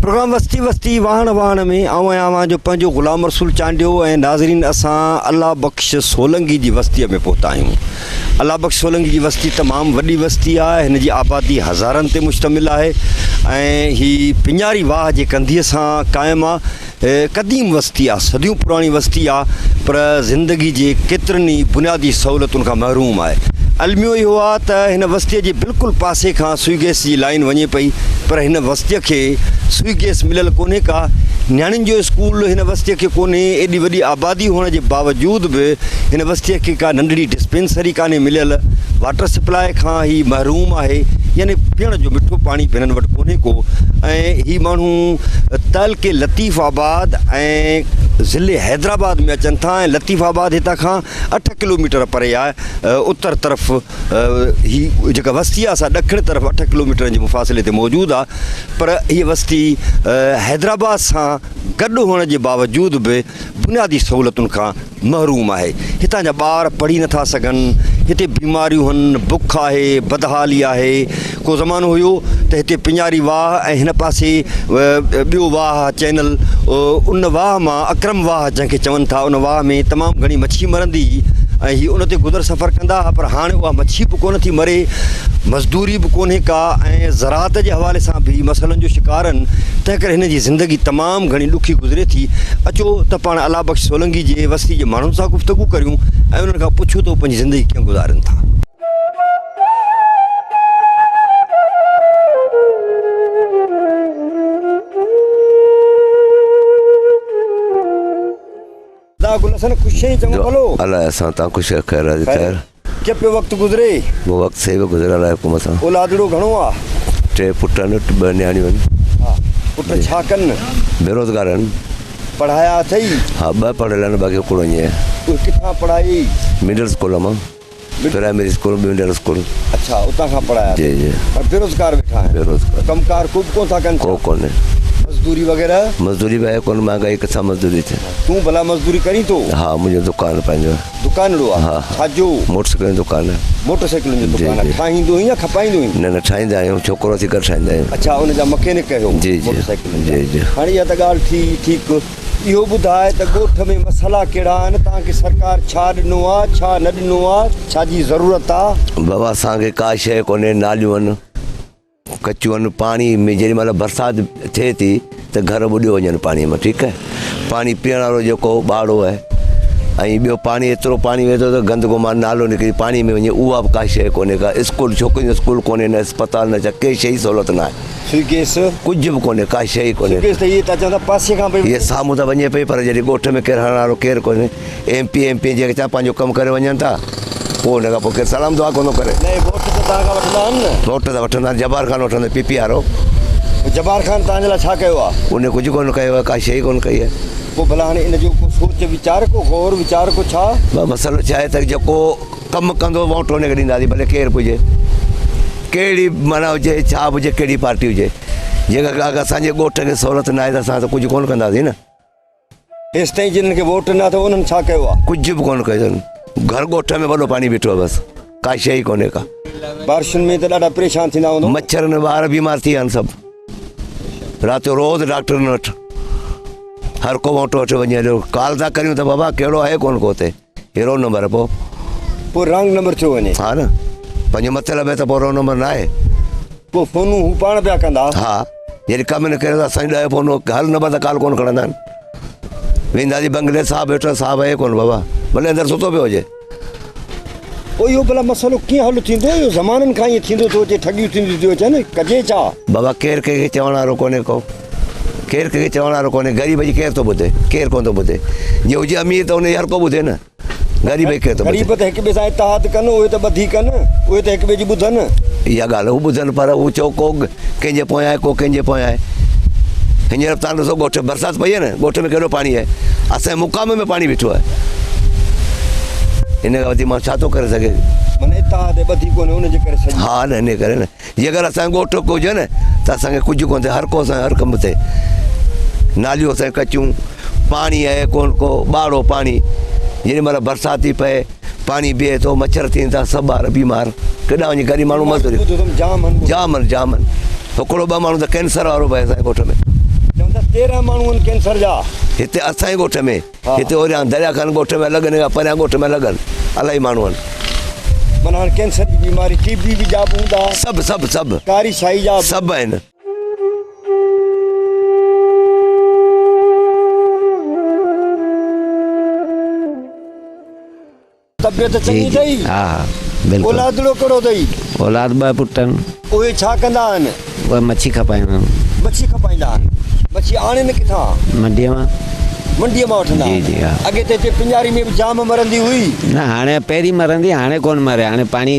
Programme वस्ती वस्ती वाहन वाहन में आवां जो पंहिंजो ग़ुलाम रसूल चांडियो ऐं नाज़रीन असां अल्लाह बख़्श सोलंगी जी बस्तीअ में पहुता आहियूं। अल्लाह बख़्श सोलंगी जी बस्ती तमामु वॾी बस्ती आहे। हिन जी आबादी हज़ारनि ते मुश्तमिल आहे ऐं ही पिंजारी वाह जे कंधीअ सां क़ाइमु आहे। क़दीम बस्ती आहे, सदियूं पुराणी बस्ती आहे, पर ज़िंदगी जे केतिरनि ई बुनियादी सहूलियतुनि खां महरूम आहे। अलमियो इहो आहे त हिन बस्तीअ जे बिल्कुलु पासे खां सुई गैस जी लाइन वञे पई, पर हिन बस्तीअ खे सुई गैस मिलियल कोन्हे का। नियाणियुनि जो स्कूल हिन बस्तीअ खे कोन्हे। एॾी वॾी आबादी हुअण जे बावजूदि बि हिन बस्तीअ खे का नंढड़ी डिस्पेंसरी कान्हे मिलियल। वाटर सप्लाई खां ही महरूम आहे, यानी पीअण जो मिठो पाणी हिननि वटि कोन्हे को। ऐं ही माण्हू तहलके लतीफ़ आबाद ऐं ज़िले हैदराबाद में अचनि था। ऐं लतीफ़ आबाद हितां खां 8 किलोमीटर परे आहे। उत्तर तरफ़ ही जेका बस्ती आहे असां ॾखिण तरफ़ 8 किलोमीटर जे मुफ़ासिले ते मौजूदु आहे, पर हीअ बस्ती हैदराबाद सां गॾु हुअण जे बावजूदि बि बुनियादी सहूलियतुनि खां महरूम आहे। हितां जा ॿार पढ़ी नथा सघनि, हिते बीमारियूं आहिनि, बुख आहे, बदहाली आहे। को ज़मानो हुयो त हिते पिंजारी वाह ऐं हिन पासे ॿियो वाह चैनल, उन वाह मां अक्रम वाह जंहिंखे चवनि था, उन वाह में तमामु घणी मच्छी मरंदी ऐं हीअ उन ते गुज़र सफ़र कंदा। पर हाणे उहा मच्छी बि कोन थी मरे, मज़दूरी बि कोन्हे का, ऐं ज़राअत जे हवाले सां बि मसइलनि जो शिकार आहिनि। तंहिं करे हिन जी ज़िंदगी तमामु घणी ॾुखी गुज़रे थी। अचो त पाण अल्लाह बख़्श सोलंगी जे बस्ती जे माण्हुनि सां गुफ़्तगू करियूं ऐं उन्हनि खां पुछूं त पंहिंजी ज़िंदगी कीअं गुज़ारनि था। गुलशन खुश हैं चंगो भलो अल्लाह असां ता खुश खैर खैर के पे वक्त गुजरे वो वक्त से गुजरा है हुकुम सा औलादड़ो घणो आ 3 पुट न 2 न्याणियूं। हां पुट छा कन? बेरोजगार आहिनि। पढ़ाया अथई? हा 2 पढ़ियल आहिनि, बाक़ी कोन आहे। तूं किथां पढ़ाई? मिडिल स्कूल मां, प्राइमरी स्कूल मिडिल स्कूल। अच्छा उतां खां पढ़ाया? जी जी। और बेरोजगार वेठा है? बेरोजगार। कमकार खूब कोन था कन? को कोने मजदूरी वगैरह? मजदूरी भाई कोन, महंगाई किथां मजदूरी थे। तू भला मजदूरी करी तो? हाँ मुझे दुकान पंहिंजो दुकानड़ो आहे? हाँ छाजो? मोटरसाइकिल दुकान है। मोटरसाइकिल जो दुकान है? ठाहींदो या खपाईंदो? न ठाहींदा आहियूं, छोकिरो थी करे ठाहींदा आहियूं। अच्छा उन जा मैकेनिक कयो? जी जी मोटरसाइकिल जी जी। हाणे इहा त ॻाल्हि थी ठीकु। इहो ॿुधाए त ॻोठ में मसाला कहिड़ा आहिनि? तव्हांखे सरकार छा ॾिनो आहे, छा न ॾिनो आहे, छाजी ज़रूरत आहे? बाबा असांखे का शइ कोन्हे। नालियूं आहिनि, कचियूं आहिनि। पाणी में जेॾी महिल बरसाति थिए थी त घर ॿुॾियो वञनि पाणीअ में। ठीकु आहे, पाणी पीअण वारो जेको ॿाड़ो आहे, ऐं ॿियो पाणी एतिरो पाणी वेंदो त गंदगो मां नालो निकिरी पाणी में वञे, उहा बि का शइ कोन्हे का। स्कूल छोकिरियुनि जो स्कूल कोन्हे, न अस्पताल, न कंहिं शइ सहूलियत न आहे। सुई गैस कुझु बि कोन्हे, का शइ कोन्हे। गैस त इहे त चवंदा पासे खां पई इहे साम्हूं त वञे पई, पर जॾहिं ॻोठ में केरु हणण वारो केरु कोन्हे। एमपी जेके छा पंहिंजो कमु करे वञनि था, पोइ हुन खां पोइ केरु सलाम दुआ कोन करे। न वोट त तव्हां खां वठंदा आहिनि न? वोट त वठंदा आहिनि, जबार ख़ान वठंदा, पीपी वारो। जबार ख़ान तव्हांजे लाइ छा कयो आहे? उन कुझु कोन कयो आहे, का शइ कोन कई आहे। पोइ भला हाणे इन जो को सोच वीचार को गौर वीचार को छा? मसइलो छा आहे त जेको कमु कंदो वोट हुनखे ॾींदासीं, भले केरु बि हुजे, कहिड़ी माना हुजे, छा बि हुजे, कहिड़ी पार्टी हुजे। जेका अगरि असांजे ॻोठ खे सहूलियत न आहे त असां त कुझु कोन कंदासीं न। हेसि ताईं जिन्हनि खे वोट न अथव उन्हनि छा कयो आहे? कुझु बि कोन कयो अथनि। घर ॻोठ में वॾो पाणी बीठो आहे, बसि का शइ कोन्हे का। बारिशुनि में त ॾाढा परेशान थींदा हूंदो? मच्छर न ॿार बीमार थी विया आहिनि सभु। राति जो रोज़ डॉक्टरनि वटि हर को वोट वठी वञे। कॉल था करियूं त बाबा कहिड़ो आहे कोन को हुते, हेरो नंबर आहे। पोइ रंग नंबर छो वञे? हा न, पंहिंजो मतिलबु आहे त पोइ रो नंबर न आहे। पोइ फ़ोनूं हू पाण पिया कंदा? हा, जॾहिं कमु न करे त असांजी 10 फ़ोन हर नंबर त कॉल कोन खणंदा आहिनि। वेंदासीं बंगले, साहब वेठो, साहब आहे कोन बाबा, भले अंदरि सुतो पियो हुजे। पोइ इहो भला मसइलो कीअं हल थींदो? इहो ज़माननि खां ईअं थींदो थो अचे, ठगियूं थींदियूं थियूं अचनि, कजे छा? बाबा केरु कंहिंखे चवण वारो कोन्हे को, केरु कंहिंखे चवण वारो कोन्हे। ग़रीब जी केरु थो ॿुधे, केरु कोन थो ॿुधे। जे हुजे अमीर त हुनजी हर को ॿुधे न, ग़रीब केरु थो ॿुधे। ग़रीब त हिक ॿिए सां इतिहाद कनि, उहे त ॿधी कनि, उहे त हिक ॿिए जी ॿुधनि। इहा ॻाल्हि हू ॿुधनि, पर हू चओ को कंहिंजे पोयां आहे, को कंहिंजे पोयां आहे। हींअर तव्हां ॾिसो ॻोठ बरसाति पई आहे न, ॻोठ में केॾो पाणी आहे, असांजे मुक़ाम में पाणी बीठो आहे। हिन खां वधीक मां छा थो करे सघे? माना इतिहाद ॿधी कोन्हे हुनजे करे सॼी। हा न, इन करे न, जे अगरि असांजो ॻोठ को हुजे न त असांखे कुझु कोन थिए, हर को असांजो हर कमु थिए। नालियूं असांखे कचियूं, पाणी आहे कोन को, ॿाड़ो पाणी, जेॾी महिल बरसाति थी पए पाणी बीहे थो, मच्छर थियनि था, सभु ॿार बीमार, केॾा वञे ग़रीब माण्हू मज़दूरी। जाम आहिनि जाम आहिनि। हिकिड़ो 2 माण्हू त कैंसर वारो बि आहे असांजे ॻोठ में। चवंदा 13 माण्हुनि कैंसर जा हिते असांजे ॻोठ में हिते ओरियां दरिया खान ॻोठ में लॻनि परियां ॻोठ में लॻनि इलाही माण्हू आहिनि माना हाणे कैंसर जी बीमारी टीबी बि जा हूंदा सभु सभु सभु कारी शाही जा सभु आहिनि तबियत चङी अथई हा बिल्कुलु औलादड़ो कहिड़ो अथई औलाद 2 पुट आहिनि उहे छा कंदा आहिनि उहे मच्छी खपाईंदा आहिनि मच्छी खपाईंदा आहिनि मच्छी आणनि किथां मंडीअ मां मंडीअ मां वठंदा जी, जी, हा। अॻे त हिते पिंजारी में बि जाम मरंदी हुई न हाणे पहिरीं मरंदी हाणे कोन मरे हाणे पाणी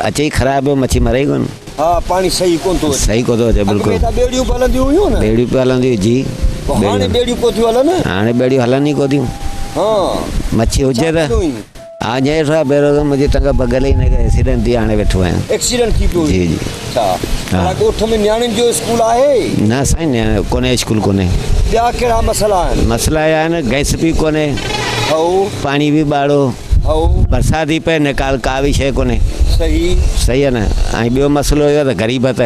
अचे ई ख़राबु हो मच्छी मरे ई कोन हा पाणी सही कोन थो अचे सही कोन थो अचे बिल्कुलु अॻिमें त ॿेड़ियूं बि हलंदियूं हुयूं न ॿेड़ियूं पियूं हलंदियूं जी हाणे ॿेड़ियूं कोन थियूं हलनि हाणे ॿेड़ियूं हलनि ई कोन थियूं हा मच्छी हुजे त हुई हा हींअर छा पहिरियों त मुंहिंजी टंग बगल ई न एक्सीडेंट थी हाणे वेठो आहियां एक्सीडेंट थी पियो जी जी अच्छा माना ॻोठ में नियाणियुनि जो स्कूल आहे न साईं कोन्हे स्कूल कोन्हे ॿिया कहिड़ा मसइला आहिनि मसइला इहा आहिनि गैस बि कोन्हे हऊ पाणी बि ॿाड़ो हऊ बरसाति थी पए निकाल का बि शइ कोन्हे सही सही आहे न ऐं ॿियो मसइलो इहो त ग़रीबत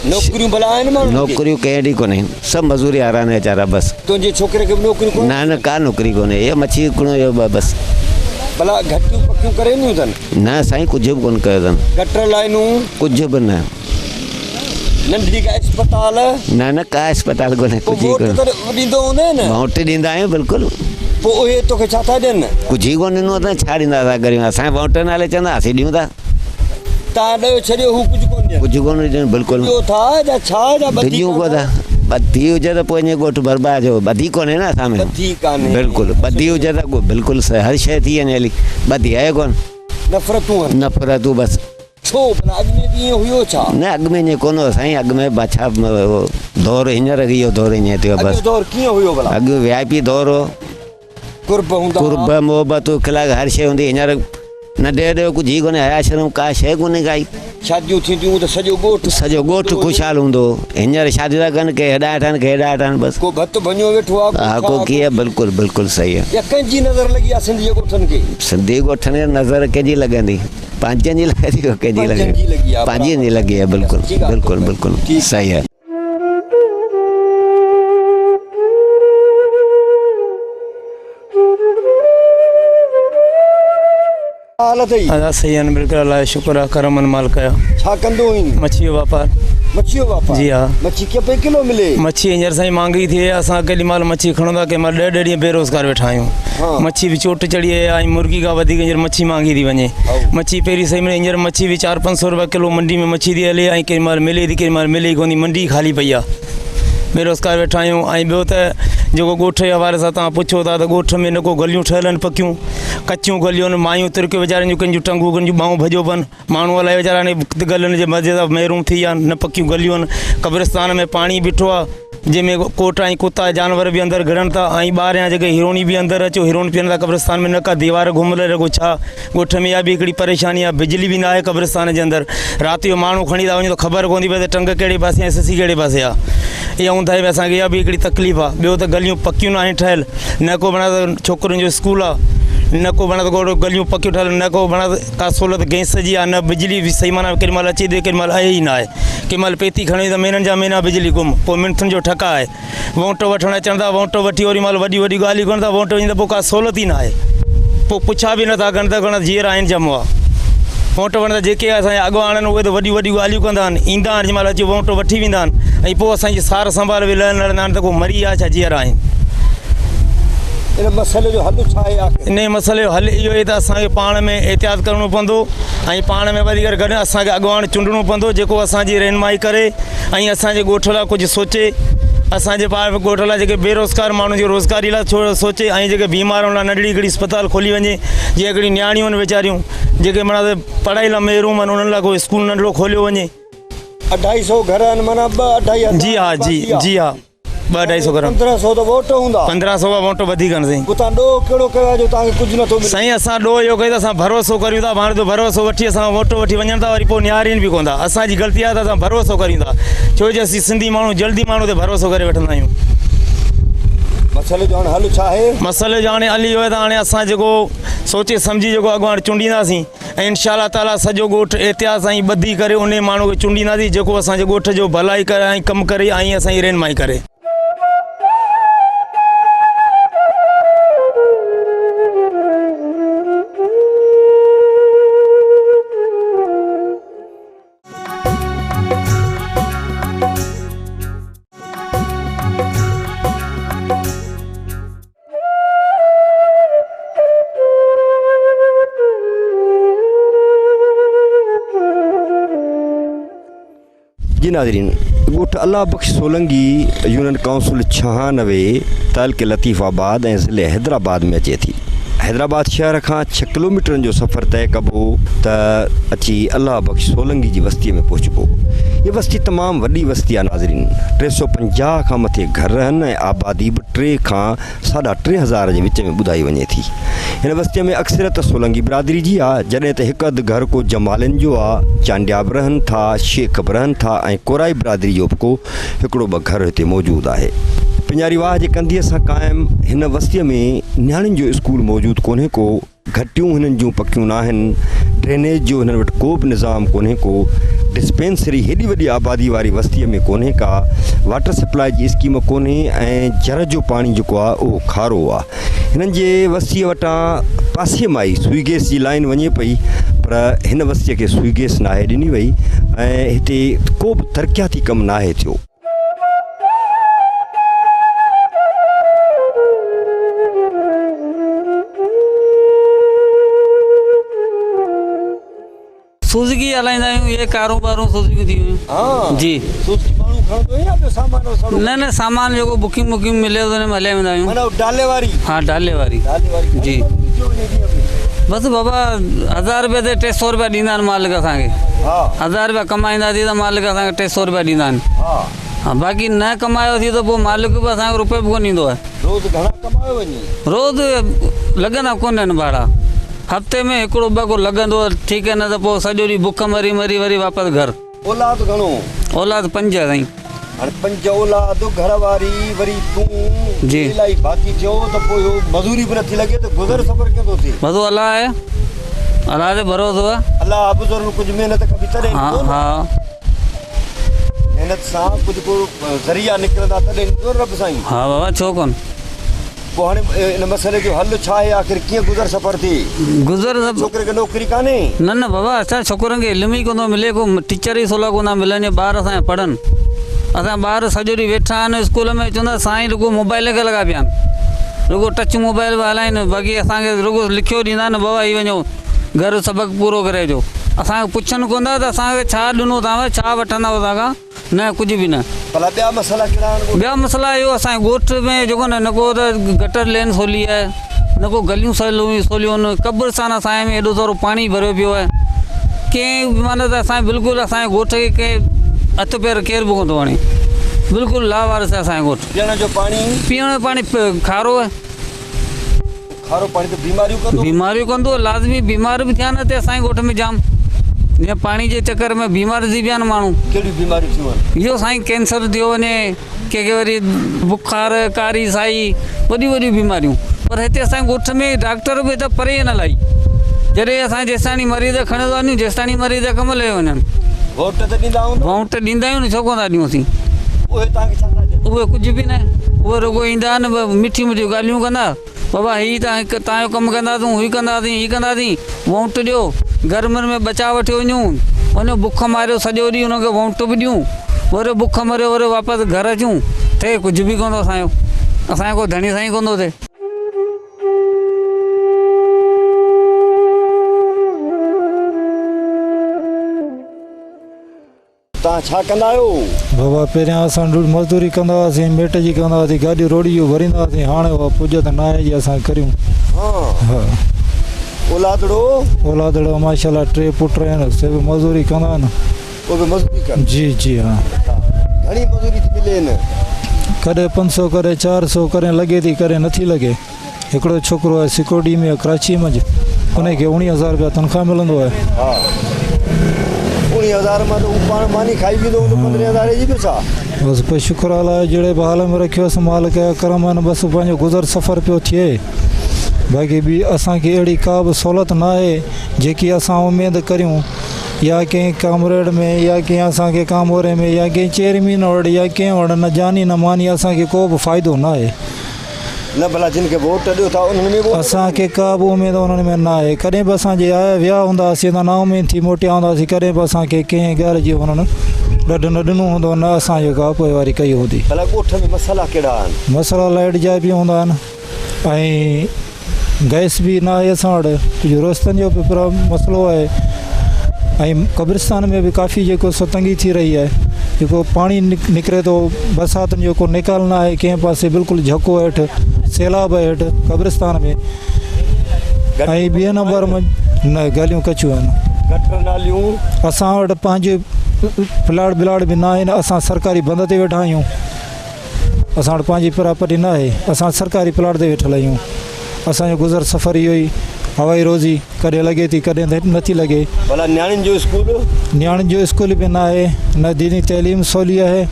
नौकरियूं भला आहिनि माण्हू नौकरियूं कंहिं ॾींहुं कोन्हे सभु मज़ूरी हारा आहिनि वीचारा बसि तुंहिंजे छोकिरे खे बि नौकरी कोन न न का नौकरी कोन्हे इहो मच्छी विकिणो इहो बसि भला घटियूं पकियूं करे ॾियूं अथनि न साईं कुझु बि कोन कयो अथनि गटर लाइनूं कुझु बि न नंढड़ी का अस्पताल न न का अस्पताल कोन्हे पोइ कुझु ई वोट कोन्हे त ॾींदो हूंदे न वोट ॾींदा आहियूं बिल्कुलु पोइ उहे तोखे छा था ॾियनि कुझु ई कोन ॾिनो अथनि छा ॾींदा था करियूं असां वोट नाले चवंदा असीं ॾियूं था तव्हां ॾेयो छॾियो हू कुझु कोन ॾियनि कुझु कोन ॾियनि बिल्कुलु ॿियो था या छा या ॾियूं कोन था ॿधी हुजे त पोइ ईअं ॻोठु बर्बादु हो ॿधी कोन्हे न असां में ॿधी कान्हे बिल्कुलु ॿधी हुजे त बिल्कुलु हर शइ थी वञे हली ॿधी आहे कोन नफ़रतूं आहिनि नफ़रतूं बसि छो भला अॻु में बि ईअं हुयो छा न अॻु में ईअं कोन हो साईं अॻु में बाछा दौरु हींअर इहो दौरु ईअं थियो अॻु बसि दौर कीअं हुयो भला अॻु VIP दौरु हो कुर्ब हूंदा कुर्ब मोहबतूं खिलाक हर शइ हूंदी हींअर नंढे वॾे कुझु ई कोन्हे हया शर्म का शइ कोन्हे काई शादियूं थींदियूं त सॼो ॻोठु ख़ुशहाल हूंदो हींअर शादियूं था कनि के हेॾा ठहनि के हेॾा ठहनि बसि को भत भञो वेठो आहे हा को कीअं बिल्कुलु बिल्कुलु सही आहे या कंहिंजी नज़र लॻी आहे सिंधी ॻोठनि खे सिंधी ॻोठनि खे नज़र कंहिंजी लॻंदी पंहिंजनि जी लॻंदी कंहिंजी पंहिंजनि जी लॻी आहे, पंहिंजी जी लॻी आहे बिल्कुलु ठीकु आहे, बिल्कुलु बिल्कुलु ठीकु। सही आहे हालत ई अदा सही आहिनि बिल्कुलु अलाह शुक्र आहे करमनि मालिक जो छा कंदो हुई मच्छी जो वापारु मच्छी जो वापारु जी हा मच्छी कीअं पई किलो मिले मच्छी हींअर साईं महांगी थी आहे असां केॾी महिल मच्छी खणंदा कंहिं महिल 10 ॾींहं बेरोज़गार वेठा आहियूं हाँ। मच्छी बि चोट चढ़ी आहे ऐं मुर्गी खां वधीक हींअर मच्छी महांगी थी वञे मच्छी पहिरीं सही में हींअर मच्छी बि 400-500 रुपया किलो मंडी में मच्छी थी हले ऐं केॾी महिल मिले थी केॾी महिल मिले ई कोन थी मंडी ख़ाली पई आहे बेरोज़गार वेठा आहियूं ऐं ॿियो त जेको ॻोठ जे हवाले सां तव्हां पुछो था त ॻोठ में न को गलियूं ठहियल आहिनि पकियूं कचियूं गलियूं आहिनि मायूं तिरकियूं वीचारनि जूं कंहिंजूं टंगूं कंहिंजूं ॿाहूं भॼो पनि माण्हू अलाए वीचारा हाणे गलियुनि जे मज़े सां महिरूं थी विया आहिनि न पकियूं गलियूं आहिनि क़ब्रिस्तान में पाणी बीठो आहे जंहिंमें कोट ऐं कुता जानवर बि अंदरि घिड़नि था ऐं ॿाहिरियां जेके हिरोनी बि अंदरि अचो हिरोन पीअण था क़ब्रिस्तान में न का दीवार घुमल रखो छा ॻोठ में इहा बि हिकिड़ी परेशानी आहे बिजली बि न आहे क़ब्रिस्तान जे अंदरि राति जो माण्हू खणी था वञे त ख़बर कोन थी पए त टंग कहिड़े पासे आहे ससी कहिड़े पासे आहे इहा हूंदा आहे असांखे इहा बि हिकिड़ी तकलीफ़ आहे ॿियो त गलियूं पकियूं न आहिनि ठहियल न को बणा त छोकिरियुनि जो स्कूल आहे न को बणा त गोड़ो गलियूं पकियूं ठहियल न को बणा का सहूलियत गैस जी आहे न बिजली बि सही माना केॾी महिल अचे थी केॾी महिल आहे ई न आहे केॾी महिल पेती खणी त महीननि जा महीना बिजली गुम पोइ मिंथुनि जो ठका आहे वोट वठणु अचनि था वोट वठी वरी महिल वॾी वॾी ॻाल्हियूं कनि था वोट वञी त पोइ का सहूलियत ई न आहे पोइ पुछा बि नथा कनि त घणा जीअर आहिनि जमो आहे वोट वठण त जेके असांजे अॻुवान आहिनि उहे त वॾियूं वॾियूं ॻाल्हियूं कंदा आहिनि ईंदा आहिनि जंहिं महिल अची वोट वठी वेंदा आहिनि ऐं पोइ असांजी सार संभाल बि लड़ंदा आहिनि त को मरी आहे छा जीअर आहिनि इन मसइले जो हल छा आहे आख़िर इन मसइले जो हल इहो ई त असांखे पाण में एहतियात करिणो पवंदो ऐं पाण में वधी करे गॾु असांखे अॻुवान चूंडणो पवंदो जेको असांजी रहनुमाई करे ऐं असांजे ॻोठ लाइ कुझु सोचे असांजे पाण ॻोठ लाइ जेके बेरोज़गार माण्हुनि जी रोज़गारी लाइ थोरो सोचे ऐं जेके बीमार लाइ नंढड़ी हिकिड़ी अस्पताल खोली वञे जीअं हिकिड़ी नियाणियूं आहिनि वीचारियूं जेके माना पढ़ाई लाइ महिरूम आहिनि उन्हनि लाइ कोई स्कूल नंढड़ो खोलियो वञे 250 घर आहिनि माना 2-2.5 जी हा जी हा 200-250 घर 1500 त वोट हूंदा 1500 वोट वधीक आहिनि साईं पोइ तव्हां ॾोह कहिड़ो कयो आहे जो तव्हांखे कुझु नथो मिले साईं असां ॾोह इहो कयूं त असां भरोसो करियूं था हाणे त भरोसो वठी असां वोट वठी वञनि था वरी पोइ निहारीनि बि कोन था असांजी ग़लती आहे त असां भरोसो करियूं था छो जो असीं सिंधी माण्हू जल्दी माण्हू ते भरोसो करे वठंदा आहियूं मसइले जो हाणे हल छा आहे मसइले जो हाणे हली वियो आहे त हाणे असां जेको सोचे सम्झी जेको अॻुवान चूंडींदासीं ऐं इंशाअल्लाह ताला सॼो ॻोठु एहतियात सां ई ॿधी करे उन माण्हू खे चूंडींदासीं जेको असांजे ॻोठ जो भलाई करे ऐं कमु करे ऐं असांजी रहनुमाई करे जी नाज़रीन, ॻोठ अल्लाह बख्श सोलंगी यूनियन काउंसिल 96 तहलके लतीफ़ाबाद ऐं ज़िले हैदराबाद में अचे थी। हैदराबाद शहर खां 6 किलोमीटरनि जो सफ़र तय कबो त अची अल्लाह बख्श सोलंगी जी बस्तीअ में पहुचबो। ये बस्ती तमामु वॾी बस्ती आहे नाज़रीन। 350 खां मथे घर आहिनि ऐं आबादी बि 3 खां 3.5 जे विच में ॿुधाई वञे थी। हिन बस्तीअ में अक्सरियत सोलंगी बिरादरी जी आहे, जॾहिं त हिकु अधु घर को जमालिन जो आहे, चांडिया बि रहनि था, शेख बि रहनि था ऐं कोराई बिरादरी जो बि को हिकिड़ो ॿ घर हिते मौजूदु आहे। पिंजारी वाह जे कंधीअ सां क़ाइमु हिन बस्तीअ में नियाणियुनि जो स्कूल मौजूदु कोन्हे को, घटियूं हिननि जूं पकियूं न आहिनि, ड्रेनेज जो हिननि वटि को बि निज़ाम कोन्हे को, डिस्पेंसरी हेॾी वॾी आबादी वारी बस्तीअ में कोन्हे का, वाटर सप्लाई जी स्कीम कोन्हे ऐं जर जो पाणी जेको आहे उहो खारो आहे। हिननि जे बस्तीअ वटां पासे मां ई सुई गैस जी लाइन वञे पई, पर हिन बस्तीअ खे सुई गैस नाहे ॾिनी वई ऐं हिते को बि तरक़ियाती कमु नाहे थियो। सुज़ुकी हलाईंदा आहियूं, इहे कारूं वारूं सुज़ुकी थी वियूं जी। न न सामान जेको बुकिंग मिले थो हुन में हले वेंदा आहियूं। डाले वारी? हाँ डाले वारी जी। बसि बाबा 1000 रुपये ते 300 रुपया ॾींदा आहिनि मालिक असांखे। 1000 रुपया कमाईंदासीं त मालिक असांखे 300 रुपया ॾींदा आहिनि। हाँ बाक़ी न कमायोसीं त पोइ मालिक बि असांखे रुपयो बि कोन ॾींदो आहे। रोज़ घणा कमायो वञे? रोज़ लॻंदा कोन आहिनि भाड़ा, हफ़्ते में हिकिड़ो ॿ को लॻंदो ठीकु आहे, न त पोइ सॼो ॾींहुं बुख मरी वरी वापसि घर। औलाद घणो? औलाद 5 साईं। हाणे 5 औलाद, घर वारी, वरी तूं जी। इलाही भाती थियो त पोइ मज़ूरी बि नथी लॻे त गुज़र सफ़र कीअं थो थिए? बसि अलाह आहे, अलाह ते भरोसो आहे। अलाह बुज़ुर्ग कुझु महिनत कबी तॾहिं। हाँ हाँ महिनत सां कुझु को ज़रिया निकिरंदा तॾहिं रब साईं। हाँ बाबा छो कोन। पोइ हाणे इन मसइले जो हल छा आहे? आख़िर कीअं गुज़र सफ़र थिए? गुज़र छोकिरे खे नौकिरी कान्हे? न बाबा असां छोकिरनि खे इल्मु ई कोन थो मिले, को टीचर ई सवला कोन था मिलनि, ॿार असांजा पढ़नि। असां ॿार सॼो ॾींहुं वेठा आहिनि स्कूल में, चवंदा साईं रुगो मोबाइल खे लॻा पिया आहिनि, रुगो टच मोबाइल बि हलाइनि, बाक़ी असांखे रुगो लिखियो ॾींदा आहिनि बाबा ही वञो घर सबक़ु पूरो करे अचो। असांखे पुछनि कोन था त असांखे छा ॾिनो अथव, छा वठंदा असांखां, न कुझु बि न। भला ॿिया मसइला कहिड़ा आहिनि? ॿिया मसइला इहो असांजे ॻोठ में जेको न को त गटर लेन सवली आहे, न को गलियूं सवलियूं आहिनि, कब्रस्तान असांजे में एॾो सारो पाणी भरियो पियो आहे, कंहिं माना त असांजे बिल्कुलु असांजे ॻोठ खे कंहिं हथु पेर केर बि कोन थो वणे, बिल्कुलु लावारिस आहे असांजो ॻोठ। पीअण जो पाणी खारो आहे। खारो पाणी त बीमारियूं कंदो, लाज़मी बीमार बि थिया न हिते असांजे ॻोठ में जाम, जीअं पाणी जे चकर में बीमार थी विया आहिनि माण्हू। कहिड़ियूं बीमारियूं थियूं आहिनि? इहो साईं कैंसर थियो वञे, कंहिंखे वरी बुखार, कारी साई, वॾियूं बीमारियूं। पर हिते असांजे ॻोठ में डॉक्टर बि त परे न लाई, जॾहिं असां जेसिताणी मरीज़ खणी था वञूं जेसिताणी मरीज़ कम लही वञनि। वोट त ॾींदा हूंदा? वोट ॾींदा आहियूं न, छो कोन था ॾियूं असीं? उहे तव्हांखे छा था चवनि? उहे कुझु बि न, उहे रुगो ईंदा आहिनि मिठियूं ॻाल्हियूं कंदा, बाबा हीअ तव्हांजो कमु कंदासीं, हीअ कंदासीं, वोट ॾियो, गर्मियुनि में बचा वठी वञूं, वञो बुख मारियो सॼो ॾींहुं, हुनखे वोट बि ॾियूं, वरी बुख मरियो वरी वापसि घर अचूं, थिए कुझु बि कोन थो असांजो को धणी साईं कोन थो थिए। तव्हां छा कंदा आहियो? बाबा पहिरियां असां मज़दूरी कंदा हुआसीं, मेट जी कंदा हुआसीं, गाॾियूं रोड़ियूं भरींदा हुआसीं, हाणे उहा पुॼ त न आहे जी असां करियूं। हा औलादड़ो माशाल्लाह 3 पुट आहिनि, सभु मज़दूरी कंदा आहिनि। उहे बि मज़दूरी कनि? जी हा। घणी मज़दूरी थी मिले? कॾहिं 500 कॾहिं 400 कॾहिं लॻे थी कॾहिं नथी लॻे। हिकिड़ो छोकिरो आहे सिकोडी में कराची में, उनखे 19,000 रुपया तनख़्वाह मिलंदो आहे। 19,000 मां त हू पाण मानी खाई वेंदो, 15,000 जी बि छा? बसि पोइ शुक्र आहे जहिड़े बि हाल में रखियोसि मालिक जा करम आहिनि, बसि पंहिंजो गुज़र सफ़र पियो थिए। बाक़ी बि असांखे अहिड़ी का बि सहूलियत न आहे जेकी असां उमेदु करियूं, या कंहिं कामरेड में, या कंहिं असांखे कामोरे में, या कंहिं चेयरमैन वटि, या कंहिं वटि न जानी न मानी असांखे को बि फ़ाइदो न आहे। न भला जिन खे वोट ॾियो था उन्हनि में असांखे का बि उमेदु उन्हनि में न आहे। कॾहिं बि असांजे आया विया हूंदासीं त ना उमेद थी मोटिया हूंदासीं, कॾहिं बि असांखे कंहिं ॻाल्हि जी उन्हनि ॾढ न ॾिनो हूंदो, न असांजो का पोइवारी कई हूंदी। भला ॻोठ में मसइला कहिड़ा आहिनि? मसइला लाइट जा बि हूंदा आहिनि, ऐं गैस बि न आहे असां वटि, कुझु रस्तनि जो बि मसइलो आहे, ऐं कब्रिस्तान में बि काफ़ी जेको सतंगी थी रही आहे, जेको पाणी निकिरे थो बरसाति जो को निकाल न आहे कंहिं पासे बिल्कुलु झको हेठि सैलाब हेठि कब्रिस्तान में ऐं ॿिए नंबर में न गलियूं कचियूं आहिनि गटर नालियूं असां वटि पंहिंजे प्लाट ब्लाट बि न आहिनि असां सरकारी बंद ते वेठा आहियूं असां वटि पंहिंजी प्रॉपर्टी न आहे असां सरकारी प्लाट ते वेठल आहियूं असांजो गुज़र सफ़र इहो ई हवाई रोज़ी कॾहिं लॻे थी कॾहिं नथी लॻे भला नियाणियुनि जो स्कूल नियाणियुनि जो स्कूल बि न आहे न दीनी तइलीम सवली आहे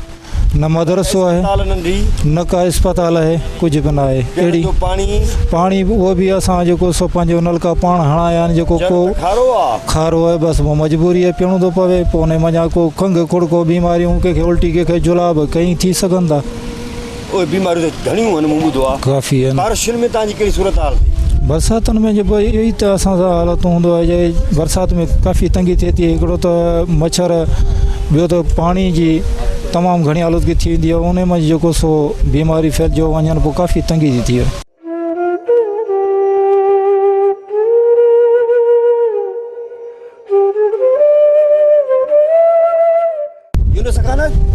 न मदरसो आहे अस्पताल नंढी न का अस्पताल आहे कुझु बि न आहे अहिड़ी जो पाणी उहो बि असां जेको सो पंहिंजो नलका पाण हणाया आहिनि जेको को खारो आहे खारो आहे बसि उहो मजबूरी आहे पीअणो थो पवे पोइ उन मञा को खंघि खुड़को बीमारियूं कंहिंखे उल्टी कंहिंखे जुलाब कई थी सघनि था उहे बीमारियूं त घणियूं आहिनि मूं ॿुधो आहे काफ़ी आहिनि बारिशुनि में तव्हांजी कहिड़ी सूरत हाल बरसातुनि में जेको इहो ई त असां सां हालतूं हूंदो आहे जे बरसाति में काफ़ी तंगी थिए थी हिकिड़ो त मच्छर ॿियो त पाणी जी तमामु घणी आलूदगी थी वेंदी आहे उन में जेको सो बीमारी फैलिजो वञनि पोइ काफ़ी तंगी थी थिए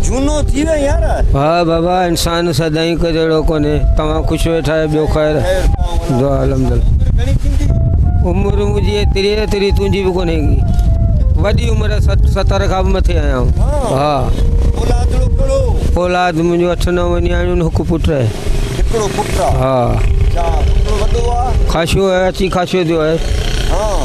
झूनो थी वियो यार हा बाबा इंसान सदाई कजड़ो कोन्हे तव्हां ख़ुशि वेठा आहियो ॿियो ख़ैर दुआ अलहमदुलिल्लाह उमिरि मुंहिंजी एतिरी तुंहिंजी बि कोन्हे वॾी उमिरि 70 खां बि मथे आहियां हा औलाद मुंहिंजो 8-9 नियाणियूं हिकु पुटु आहे हा ख़ासियो आहे अची ख़ासियो थियो आहे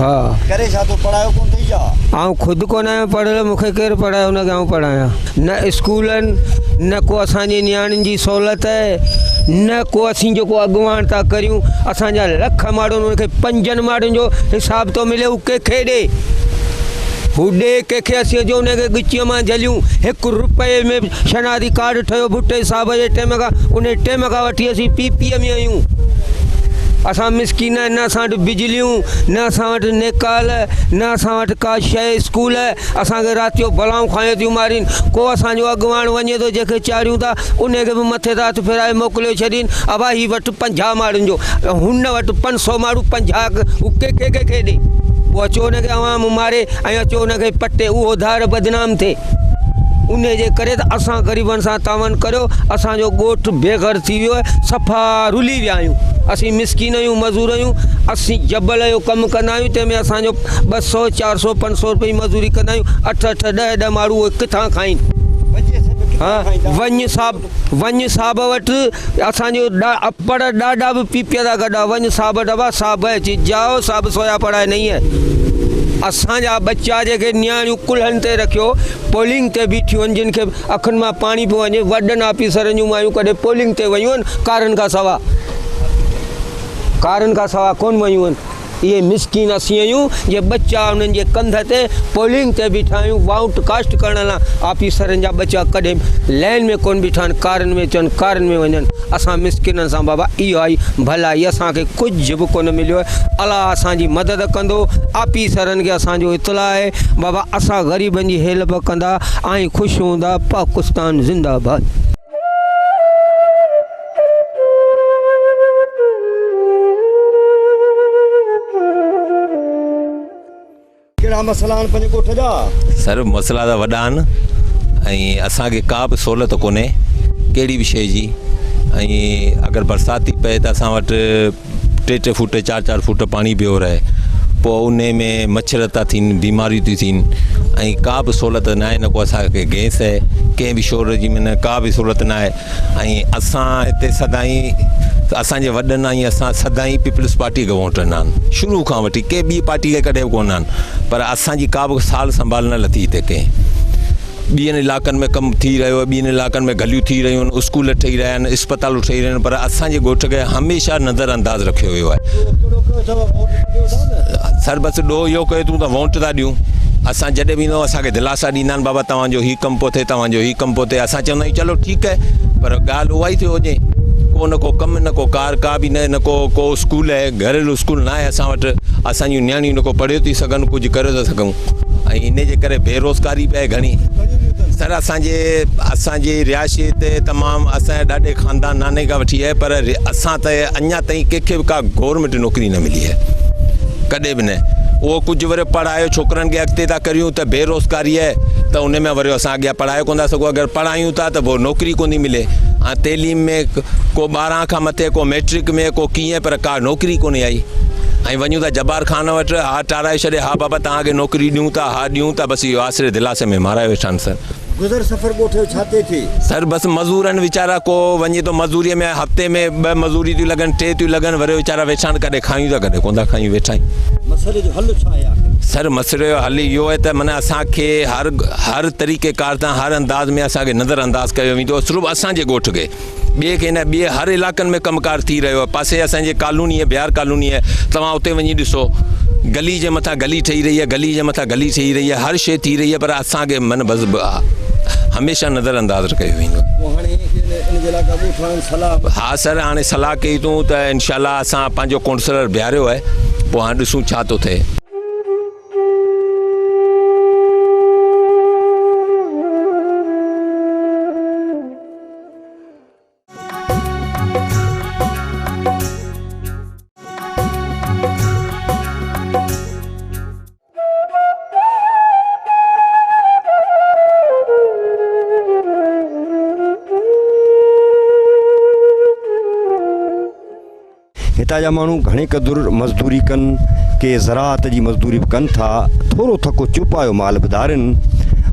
हा करे छा तो पढ़ायो कोन थई जा आउं ख़ुदि कोन आहियां पढ़ियल मूंखे केरु पढ़ायो हुनखे आउं पढ़ायां न स्कूलनि न को असांजी नियाणियुनि जी सहूलियत आहे न को असीं जेको अॻुवान था करियूं असांजा लख माण्हुनि हुनखे 5 माण्हुनि जो हिसाब थो मिले हू कंहिंखे ॾे हू ॾे कंहिंखे असीं अॼु हुनखे ॻिचीअ मां झलियूं 1 रुपए में शनादी कार्ड ठहियो भुटे साहिब जे टाइम खां उन टाइम खां वठी असीं पीपीअ में आहियूं असां मिसकीन न असां वटि बिजलियूं न असां वटि नेकाल न असां वटि का शइ स्कूल असांखे राति जो बलाऊं खाइयूं थियूं मारीनि को असांजो अॻुवान वञे थो जंहिंखे चाढ़ियूं था उनखे बि मथे था हथु फेराए मोकिले छॾीनि अबा ही वटि 50 माण्हुनि जो हुन वटि 500 माण्हू 50 हू कंहिंखे ॾे उहो अचो हुनखे आवाम मारे ऐं अचो हुनखे पटे उहो धार बदनाम थिए उन जे करे त असां ग़रीबनि सां तावन करियो असांजो ॻोठु बेघर थी वियो आहे सफ़ा रुली विया आहियूं असीं मिसकीन आहियूं मज़ूर आहियूं असीं जबल जो कमु कंदा आहियूं तंहिंमें असांजो 200 400 500 रुपए जी मज़ूरी कंदा आहियूं 8 10 माण्हू उहे किथां खाइनि हा वञ साहब वटि असांजो पर ॾाढा बि पीपीअ था गॾा वञ साहब डबा साहब अची जाओ साहब सोया पढ़ाए नहीं है असांजा बच्चा जेके नियाणियूं कुल्हनि ते रखियो पोलिंग ते बीठियूं आहिनि जिन खे अखियुनि मां पाणी पियो वञे वॾनि ऑफिसरनि जूं मायूं कॾहिं पोलिंग ते वयूं आहिनि कारनि खां सवा कोन वयूं आहिनि इहे मिसकीन असीं आहियूं जे बच्चा उन्हनि जे कंध ते पोलिंग ते बीठा आहियूं वाउट कास्ट करण लाइ ऑफिसरनि जा बच्चा कॾहिं लाइन में कोन बीठा आहिनि कारनि में अचनि कारनि में वञनि असां मिसकिननि सां बाबा इहो आई भलाई असांखे कुझु बि कोन मिलियो आहे अलाह असांजी मदद कंदो ऑफिसरनि खे असांजो इतला आहे बाबा असां ग़रीबनि जी हेल्प कंदा ऐं ख़ुशि हूंदा पाकिस्तान ज़िंदाबाद मसला आहिनि पंहिंजे ॻोठ जा सर मसला त वॾा आहिनि ऐं असांखे का बि सहूलियत कोन्हे कहिड़ी बि शइ जी ऐं अगरि बरसाति थी पए त असां वटि 3 फुट 4 फुट पाणी पियो रहे पोइ उन में मच्छर था थियनि बीमारियूं थियूं थियनि ऐं का बि सहूलियत न आहे न को असांखे गैस आहे कंहिं बि शोर जी मन का बि सहूलियत न आहे ऐं असां हिते सदाई असांजे वॾनि ऐं असां सदाई पीपल्स पार्टी खे वोट ॾिना आहिनि शुरू खां वठी कंहिं ॿी पार्टी खे कॾहिं बि कोन आहिनि पर असांजी का बि साल संभाल न लथी हिते कंहिं ॿियनि इलाइक़नि में कमु थी रहियो आहे ॿियनि इलाइक़नि में गलियूं थी रहियूं आहिनि स्कूल ठही रहिया आहिनि अस्पतालूं ठही रहियूं आहिनि पर असांजे ॻोठ खे हमेशह नज़रअंदाज़ रखियो वियो आहे सर बसि ॾोह इहो कयो तूं त वोट था ॾियूं असां जॾहिं बि ईंदो असांखे दिलासा ॾींदा आहिनि बाबा तव्हांजो हीउ कमु पियो थिए तव्हांजो हीउ कमु पियो थिए असां चवंदा आहियूं चलो ठीकु आहे पर ॻाल्हि उहा ई थियो हुजे को न को कमु न को कार का बि न को स्कूल आहे घरेलू स्कूल न आहे असां वटि असांजूं नियाणियूं न को पढ़ियो थी सघनि कुझु करे था सघूं ऐं इन जे करे बेरोज़गारी बि आहे घणी सर असांजे रिहाइशी ते तमामु असांजे ॾाढे ख़ानदान नाने खां वठी आहे पर असां त अञा ताईं कंहिंखे बि का गवर्नमेंट नौकिरी न मिली आहे कॾहिं बि न उहो कुझु वरी पढ़ायो छोकिरनि खे अॻिते था करियूं त बेरोज़गारी आहे त उन में वरी असां अॻियां पढ़ाए कोन था सघूं। अगरि पढ़ायूं था त पोइ नौकिरी कोन थी मिले। ऐं तइलीम में को 12 खां मथे, को मैट्रिक में, को कीअं, पर का नौकिरी कोन आई। ऐं वञूं था जब्बार ख़ान वटि, हा ठाराए छॾे, हा बाबा तव्हांखे नौकिरी ॾियूं था, हा ॾियूं था, बसि इहो आसिरे दिलासे में माराए वेठा आहिनि सर। गुज़र सफ़र ॻोठियो छा थिए सर बसि मज़ूरनि वीचारा, को वञे थो मज़ूरीअ में, हफ़्ते में 2 मज़ूरी थियूं लॻनि, 3 थियूं लॻनि, वरी वीचारा वेठा आहिनि, कॾहिं खायूं था कॾहिं कोन था खायूं, वेठा आहियूं। मसइले जो हल छा आहे? सर मसइले जो हल इहो आहे त माना असांखे हर तरीक़ेकार सां, हर अंदाज़ में असांखे नज़रअंदाज़ कयो वेंदो, सिर्फ़ु असांजे ॻोठ खे, ॿिए खे न। ॿिए हर इलाइक़नि में कमकार थी रहियो आहे। पासे असांजे कॉलोनी आहे, बिहार कॉलोनी आहे, तव्हां उते वञी ॾिसो, गली जे मथां गली ठही रही आहे, गली जे मथां गली ठही रही आहे, हर शइ थी रही आहे, पर असांखे मन बसि हमेशह नज़रअंदाज़ कयो वेंदो। हा सर, हाणे सलाह कई अथऊं त इनशाला असां पंहिंजो काउंसलर बीहारियो आहे, पोइ हाणे ॾिसूं छा थो थिए। हितां जा माण्हू घणे क़दुरु मज़दूरी कनि, के ज़राअत जी मज़दूरी बि कनि था, थोरो थको चुपायो माल बि धारनि।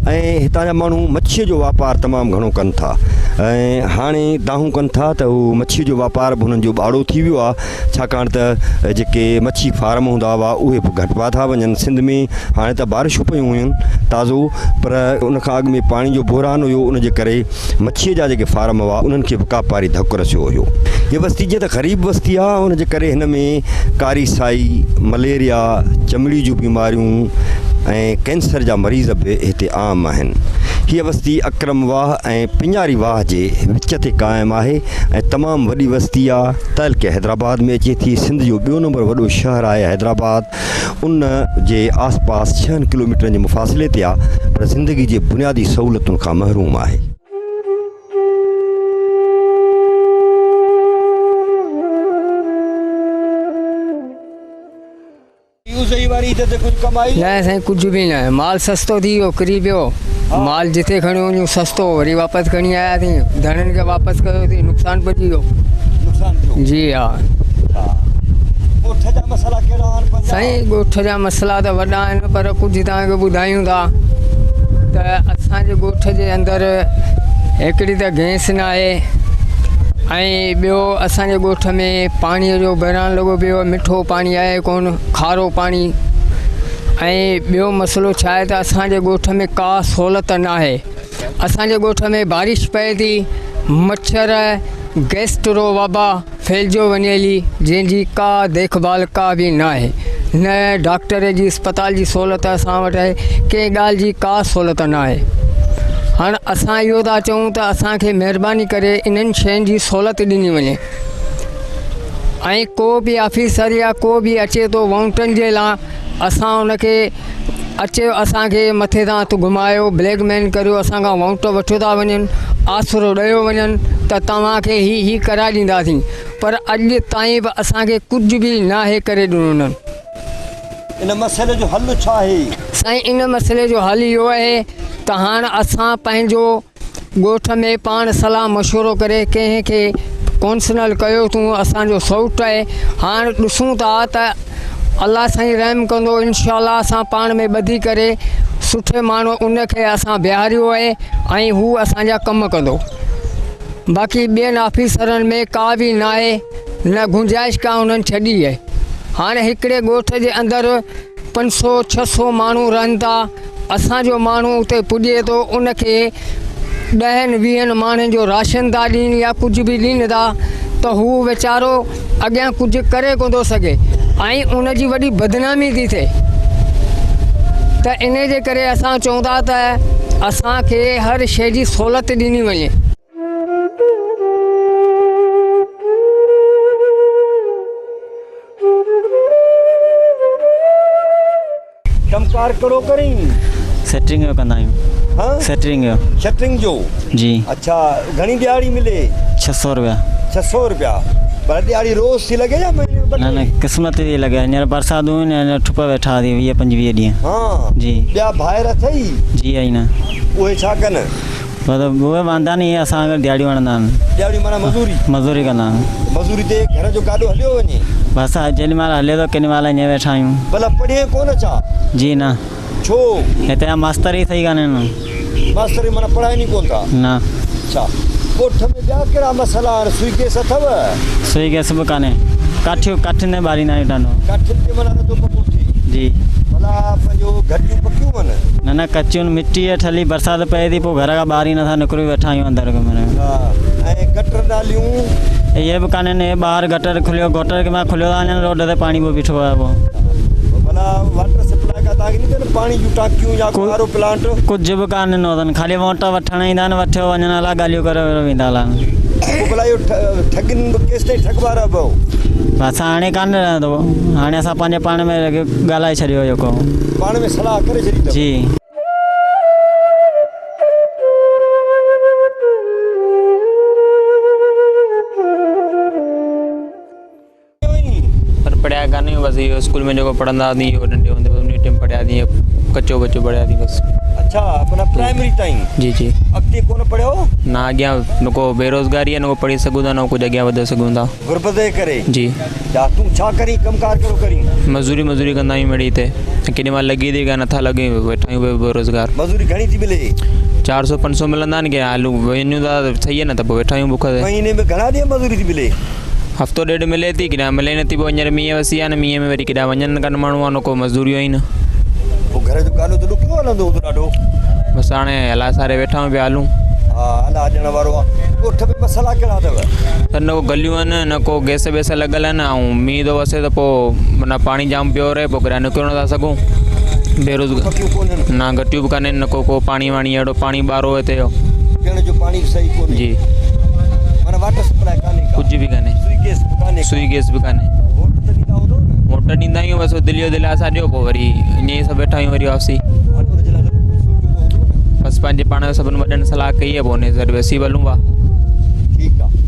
ऐं हितां जा माण्हू मच्छीअ जो वापारु तमामु घणो कनि था। ऐं हाणे दाहूं कनि था त हू मच्छी जो वापार बि हुननि जो ॿाड़ो थी वियो आहे, छाकाणि त जेके मच्छी फार्म हूंदा हुआ उहे बि घटिया था वञनि। सिंध में हाणे त बारिशूं पियूं हुयूं ताज़ो, पर उन खां अॻु में पाणी जो बहिरान हुयो, उनजे करे मच्छीअ जा जेके फार्म हुआ उन्हनि खे बि कापारी धकु रसियो हुयो। हीअ बस्ती जीअं त ग़रीब बस्ती आहे, उनजे करे हिन में कारी साई, मलेरिया, चमड़ी जूं बीमारियूं ऐं कैंसर जा मरीज़ बि हिते आम आहिनि। हीअ बस्ती अक्रम वाह ऐं पिञारी वाह जे विच ते क़ाइमु आहे ऐं तमामु वॾी बस्ती आहे। तहलके हैदराबाद में अचे थी। सिंध जो ॿियो नंबर वॾो शहर आहे हैदराबाद। उन जे आसपास 6 किलोमीटरनि जे मुफ़ासिले ते आहे, पर ज़िंदगी जे बुनियादी सहूलियतुनि खां महरूम आहे। न साईं, कुझु बि न। माल सस्तो थी वियो, किरी पियो। माल जिते खणी वञूं सस्तो, वरी वापसि खणी आयासीं, धणनि खे वापसि कयोसीं, नुक़सानु पइजी वियो। जी हा साईं, ॻोठ जा मसइला त वॾा आहिनि, पर कुझु तव्हांखे ॿुधायूं था त असांजे ॻोठ जे अंदरि हिकिड़ी त गैस न आहे, ऐं ॿियो असांजे ॻोठ में पाणीअ जो बहिरान लॻो पियो, मिठो पाणी आहे कोन, खारो पाणी। ऐं ॿियो मसइलो छा आहे त असांजे ॻोठ में का सहूलियत न आहे। असांजे ॻोठ में बारिश पए थी, मच्छर, गैस्ट्रो वबा फैलिजो वञे हली, जंहिंजी का देखभाल का बि न आहे। न डॉक्टर जी अस्पताल जी सहूलियत असां वटि आहे, कंहिं ॻाल्हि जी का सहूलियत न आहे। हाणे असां इहो था चऊं त असांखे महिरबानी करे इन्हनि शयुनि जी सहूलियत ॾिनी वञे। ऐं को बि ऑफिसर या को बि अचे थो वाउंटनि जे लाइ, असां उनखे अचे असांखे मथे तां हथु घुमायो, ब्लैकमेल करियो, असांखां वाउंट वठो था वञनि, आसरो ॾियो वञनि त तव्हांखे ही कराए ॾींदासीं, पर अॼु ताईं बि असांखे कुझु बि न आहे करे ॾिनो उन्हनि। इन मसइले जो हल छा आहे साईं? इन मसइले जो हल इहो आहे त हाणे असां पंहिंजो ॻोठ में पाण सलाह मशवरो करे कंहिंखे कौंसलर कयो अथऊं, असांजो सौट आहे। हाणे ॾिसूं था त अलाह साईं रहम कंदो, इनशाला असां पाण में ॿधी करे सुठे माण्हू उनखे असां बीहारियो आहे ऐं हू असांजा कम कंदो। बाक़ी ॿियनि ऑफिसरनि में का बि न आहे, न गुंजाइश का उन्हनि छॾी आहे। हाणे हिकिड़े ॻोठ जे अंदरि 500-600 माण्हू रहनि था। असांजो माण्हू उते पुॼे थो, उनखे 10-20 माण्हुनि जो राशन था ॾियनि या कुझु बि ॾियनि था, त हू वीचारो अॻियां कुझु करे कोन थो सघे ऐं उनजी वॾी बदनामी थी थिए। त इन जे करे असां चऊं था त असांखे हर शइ जी सहूलियत ॾिनी वञे। कमकार करो करी सेटरिंग जो कंदा आहियूं। हाँ, शटरिंग जो जी। अच्छा, घणी दिहाड़ी मिले? 600 रुपया। 600 रुपया। पर ॾियारी रोज़ थी लॻे या महीने में न न क़िस्मत थी लॻे हींअर बरसातूं आहिनि ठुप वेठा थी 20-25 ॾींहं हा जी ॿिया भाइर अथई जी आई न उहे छा कनि पर उहे वांदा नहीं असां अगरि दिहाड़ी वणंदा आहिनि ॾियारी माना मज़ूरी कंदा आहियूं मज़ूरी ते घर जो गाॾो हलियो वञे बसि जेॾी महिल हले थो केॾी महिल ईअं वेठा आहियूं भला पढ़े कोन छा जी न छो हिते जा मास्तर ई सही कान आहिनि मास्तर माना पढ़ाइनि ई कोन था न अच्छा ॻोठ में ॿिया कहिड़ा मसाला आहिनि सुई गैस अथव सुई गैस बि कान्हे काठियुनि में ॿारींदा आहियूं ॾाढो काठियुनि ते माना नथो पको थिए जी भला पंहिंजो घटियूं पकियूं आहिनि न न कचियूं मिट्टी ठली बरसाति पए थी पोइ घर खां ॿाहिरि नथा निकिरी वेठा आहियूं अंदरि कमरे में हा ऐं गटर नालियूं इहे बि कान्हनि ॿाहिरि गटर खुलियो गटर के मां खुलियो था वञनि रोड ते पाणी पोइ बीठो आहे पोइ भला वाटर सप्लाई का तव्हांखे नहीं अथनि पाणी जूं टांकियूं या आरो प्लांट कुझु बि कान ॾिनो अथनि ख़ाली वोट वठण ईंदा आहिनि वठियो वञण लाइ ॻाल्हियूं करे वेंदा हलनि पोइ भला इहो ठगिन केसि ताईं ठगवा रहिबो असां हाणे कान रहंदो हाणे असां पंहिंजे पाण में ॻाल्हाए छॾियो जेको पाण में सलाह करे छॾी अथव जी पर पढ़िया कान्हे बसि इहो स्कूल में जेको पढ़ंदा हुआसीं इहो नंढे हूंदे उन टाइम पढ़िया थी कचो बचो पढ़िया थी बसि अच्छा माना प्राइमरी ताईं जी जी अॻिते कोन पढ़ियो ना अॻियां न को बेरोज़गारी आहे न को पढ़ी सघूं था न कुझु अॻियां वधी सघूं था गुरबत जे करे जी या तूं छा करी कमकार करो करी मज़ूरी कंदा आहियूं मिड़ी हिते केॾी महिल लॻी थी कान नथा लॻे वेठा आहियूं बेरोज़गार मज़ूरी घणी थी मिले 400-500 मिलंदा आहिनि की आलू वञूं था सही आहे न त पोइ वेठा आहियूं बुख ते महीने में घणा ॾींहं मज़ूरी थी मिले हफ़्तो ॾेढ मिले थी केॾा मिले नथी पोइ हींअर मींहं वसी आहे न मींहं में वरी केॾा वञनि कान माण्हू आहे न को मज़दूरियूं ई न पोइ घर जो गानो त ॾुखियो हलंदो हूंदो ॾाढो बसि हाणे हला सारे वेठा आहियूं पिया हलूं हा हला ॾियण वारो आहे ॻोठ में मसाला कहिड़ा अथव त न को गलियूं आहिनि न को गैस वेस लॻल आहिनि ऐं मींहुं थो वसे त पोइ माना पाणी जाम पियो रहे पोइ केॾा निकिरो नथा सघूं बेरोज़गार पकियूं कोन्हनि न घटियूं बि कान्हनि न को पाणी वाणी अहिड़ो पाणी ॿारो हिते जो पीअण जो पाणी सही कोन्हे जी माना वाटर सप्लाई कान्हे का कुझु बि कान्हे सुई गैस बि कान्हे सुई गैस बि कान्हे वोट त ॾींदा हूंदो न मोटर ॾींदा आहियूं बसि दिलियो दिलासा ॾियो पोइ वरी ईअं ई सभु वेठा आहियूं वरी वापसी हुन जे लाइ त सोचियो त हूंदो न बसि पंहिंजे पाण में सभिनि वॾनि सलाह कई आहे पोइ हुन ज़रिए वसी हलूं था ठीकु आहे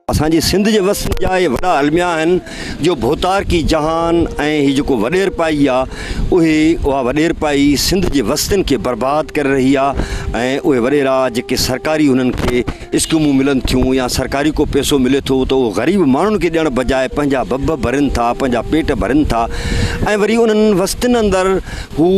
असांजी सिंध जे वसन जा इहे वॾा अलमिया आहिनि जो भोतार की जहान ऐं हीअ जेको वॾेर पाई आहे उहा वॾेर पाई सिंध जे वस्तनि खे बर्बादु करे रही आहे ऐं उहे वॾेरा जेके सरकारी उन्हनि खे स्कीमूं मिलनि थियूं या सरकारी को पैसो मिले थो त उहो ग़रीब माण्हुनि खे ॾियण बजाए पंहिंजा बब भरनि था पंहिंजा पेट भरनि था ऐं वरी उन्हनि वस्तनि अंदरि हू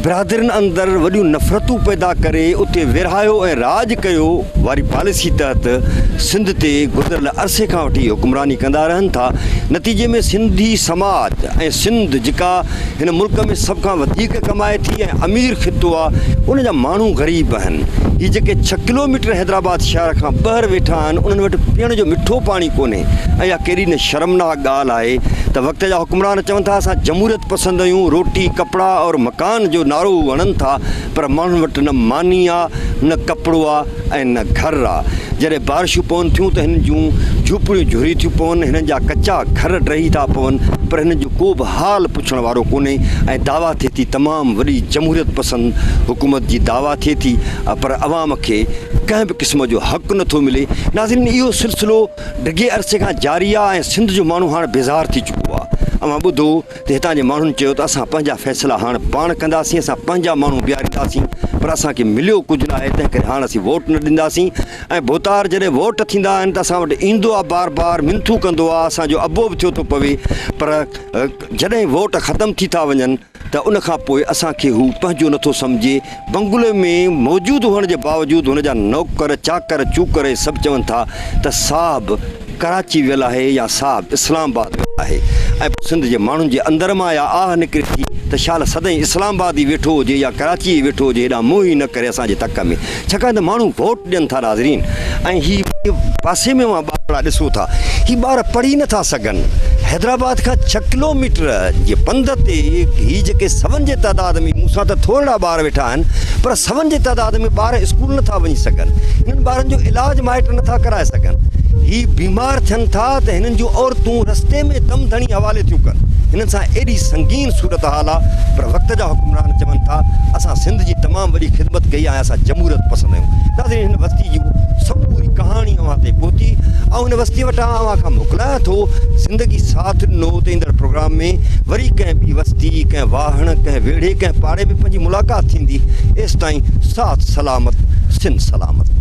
बिरादरियुनि अंदरि वॾियूं नफ़रतूं पैदा करे उते विरहायो ऐं राज कयो वारी पॉलिसी तहत सिंध ते गुज़िरियल अरसे खां वठी हुकुमरानी कंदा रहनि था नतीजे में सिंधी समाज ऐं सिंध जेका हिन मुल्क में सभ खां वधीक कमाए थी ऐं अमीर ख़ितो आहे उन जा माण्हू ग़रीब आहिनि हीअ जेके 6 किलोमीटर हैदराबाद शहर खां ॿाहिरि वेठा आहिनि उन्हनि वटि पीअण जो मिठो पाणी कोन्हे ऐं इहा कहिड़ी न शर्मनाक ॻाल्हि आहे त वक़्त जा हुकुमरान चवनि था असां जमहूरियत पसंदि आहियूं रोटी कपिड़ा और मकान जो नारो हणनि था पर माण्हुनि वटि न मानी आहे न कपिड़ो आहे ऐं न घर आहे जॾहिं बारिशूं पवनि थियूं त हिन जूं झूपड़ियूं झुरी थियूं पवनि हिननि जा कचा घर रही था पवनि पर हिन जो को बि हाल पुछण वारो कोन्हे ऐं दावा थिए थी तमामु वॾी जमहूरियत पसंदि हुकूमत जी दावा थिए थी पर अवाम खे कंहिं बि क़िस्म जो हक़ु नथो मिले नाज़रीन इहो सिलसिलो ढिघे अरसे खां जारी आहे ऐं सिंध जो माण्हू हाणे बेज़ार थी चुको आहे अवां ॿुधो त हितां जे माण्हुनि चयो त असां पंहिंजा फ़ैसिला हाणे पाण कंदासीं असां पंहिंजा माण्हू बीहारींदासीं पर असांखे मिलियो कुझु न आहे तंहिं करे हाणे असीं वोट न ॾींदासीं ऐं भोतार जॾहिं वोट थींदा आहिनि त असां वटि ईंदो आहे बार बार मिनथू कंदो आहे असांजो अबो बि थियो थो पवे पर जॾहिं वोट ख़तमु थी था वञनि त उन खां पोइ असांखे हू पंहिंजो नथो सम्झे बंगुले में मौजूदु हुअण जे बावजूदु हुन जा नौकर चाकर चूकर सभु चवनि था त साहब कराची वियल आहे या साहब इस्लामाबाद वियल आहे ऐं सिंध जे माण्हुनि जे अंदरि मां या आह निकिरे थी त शाल सदाईं इस्लामाबाद ई वेठो हुजे या कराची ई वेठो हुजे हेॾां मोह ई न करे असांजे तक में छाकाणि त माण्हू वोट ॾियनि था नाज़रीन ऐं हीअ पासे में मां ॿार ॾिसो था हीअ ॿार पढ़ी नथा सघनि हैदराबाद खां 6 किलोमीटर जे पंध ते हीअ जेके सवनि जे तइदाद में मूंसां त थोरा ॿार वेठा आहिनि पर सवनि जे तइदाद में ॿार स्कूल नथा वञी सघनि हिननि ॿारनि जो इलाजु माइट नथा कराए सघनि ही बीमार थियनि था त हिननि जूं औरतूं रस्ते में दम धणी हवाले थियूं कनि हिननि सां एॾी संगीन सूरत हाल आहे, पर वक़्त जा हुक्मरान चवनि था असां सिंध जी तमामु वॾी ख़िदमत कई आहे, असां जमहूरियत पसंदि आहियूं। नाज़रीन, हिन बस्ती जी सभु पूरी कहाणी अव्हां ते पहुती ऐं हिन बस्ती वटां अव्हां खां मोकिलियां थो। ज़िंदगी साथ ॾिनो त ईंदड़ प्रोग्राम में वरी कंहिं ॿी बस्ती, कंहिं वाहण, कंहिं वेढ़े, कंहिं पाड़े में पंहिंजी मुलाक़ात थींदी। एसि ताईं साथ सलामत, सिंध सलामत।